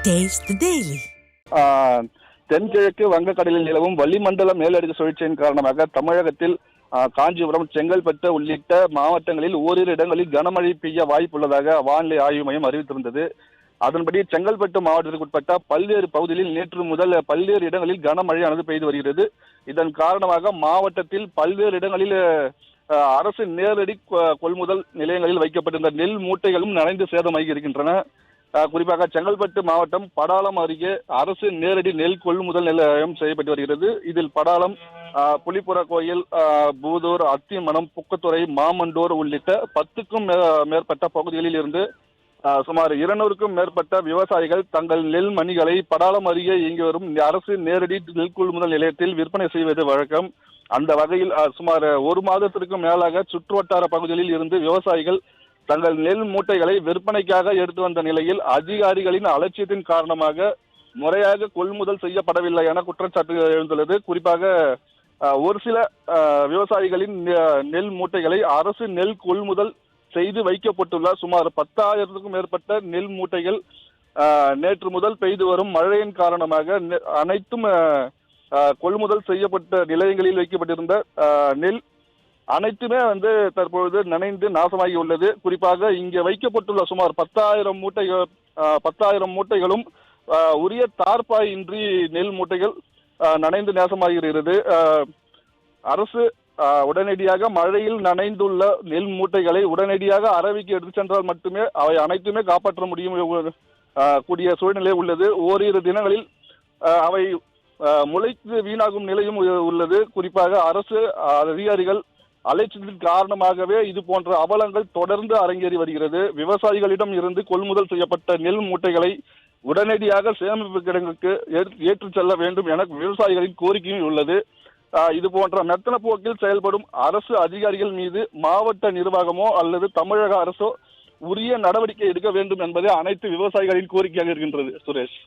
Taste the Daily. தென்கிழக்கு வங்கக்கடலில் நிலவும் வளிமண்டல மேலடுக்கு சுழற்சியின் காரணமாக தமிழகத்தில் காஞ்சிபுரம், செங்கல்பட்டு உள்ளிட்ட மாவட்டங்களில் ஓரிரு இடங்களில் கனமழை பெய்ய வாய்ப்புள்ளதாக வானிலை ஆய்வு மையம் அறிவித்திருந்தது. அதன்படி செங்கல்பட்டு மாவட்டத்திற்கு உட்பட்ட பல்வேறு பகுதிகளில் நேற்று முதல் பல்வேறு இடங்களில் கனமழையானது பெய்து வருகிறது. இதன் காரணமாக மாவட்டத்தில் பல்வேறு இடங்களில் அரசு நேரடி கொள்முதல் நிலையங்களில் வைக்கப்பட்டிருந்த நெல் மூட்டைகளும் நனைந்து சேதமாகி இருக்கின்றன. குறிப்பாக செங்கல்பட்டு மாவட்டம் படாளம் அருகே அரசு நேரடி நெல் கொள்முதல் நிலையம் செய்யப்பட்டு வருகிறது. இதில் படாளம், புலிப்புற கோயில், பூதூர், அத்திமனம், புக்கத்துறை, மாமண்டூர் உள்ளிட்ட 10க்கும் மேற்பட்ட பகுதிகளில் இருந்து சுமார் 200க்கும் மேற்பட்ட விவசாயிகள் தங்கள் நெல் மணிகளை படாளம் அருகே இயங்கி வரும் அரசு நேரடி நெல் கொள்முதல் நிலையத்தில் விற்பனை செய்வது வழக்கம். அந்த வகையில் சுமார் ஒரு மாதத்திற்கும் மேலாக சுற்றுவட்டார பகுதிகளில் இருந்து விவசாயிகள் தங்கள் நெல் மூட்டைகளை விற்பனைக்காக எடுத்து வந்த நிலையில் அதிகாரிகளின் அலட்சியத்தின் காரணமாக முறையாக கொள்முதல் செய்யப்படவில்லை என குற்றச்சாட்டு எழுந்துள்ளது. குறிப்பாக ஒரு சில விவசாயிகளின் நெல் மூட்டைகளை அரசு நெல் கொள்முதல் செய்து வைக்கப்பட்டுள்ள சுமார் 10,000க்கும் மேற்பட்ட நெல் மூட்டைகள் நேற்று முதல் பெய்து வரும் மழையின் காரணமாக அனைத்தும் கொள்முதல் செய்யப்பட்ட நிலையங்களில் வைக்கப்பட்டிருந்த நெல் அனைத்துமே தற்பொழுது நனைந்து நாசமாகி உள்ளது. குறிப்பாக இங்கே வைக்கப்பட்டுள்ள சுமார் 10,000 மூட்டைகளும் உரிய தார்பாய் இன்றி நெல் மூட்டைகள் நனைந்து நாசமாகிறது. அரசு உடனடியாக மழையில் நனைந்துள்ள நெல் மூட்டைகளை உடனடியாக அரவிக்கு எடுத்து சென்றால் மட்டுமே அவை அனைத்துமே காப்பாற்ற முடியும் கூடிய சூழ்நிலை உள்ளது. ஓரிரு தினங்களில் அவை முளைத்து வீணாகும் நிலையும் உள்ளது. குறிப்பாக அரசு அதிகாரிகள் அலட்சியத்தின் காரணமாகவே இது போன்ற அவலங்கள் தொடர்ந்து அரங்கேறி வருகிறது. விவசாயிகளிடம் இருந்து கொள்முதல் செய்யப்பட்ட நெல் மூட்டைகளை உடனடியாக சேமிப்பு கிடங்குக்கு ஏற்றுச் செல்ல வேண்டும் என விவசாயிகளின் கோரிக்கையும் உள்ளது. இது போன்ற மெத்தன போக்கில் செயல்படும் அரசு அதிகாரிகள் மீது மாவட்ட நிர்வாகமோ அல்லது தமிழக அரசோ உரிய நடவடிக்கை எடுக்க வேண்டும் என்பதே அனைத்து விவசாயிகளின் கோரிக்கையாக இருக்கின்றது. சுரேஷ்.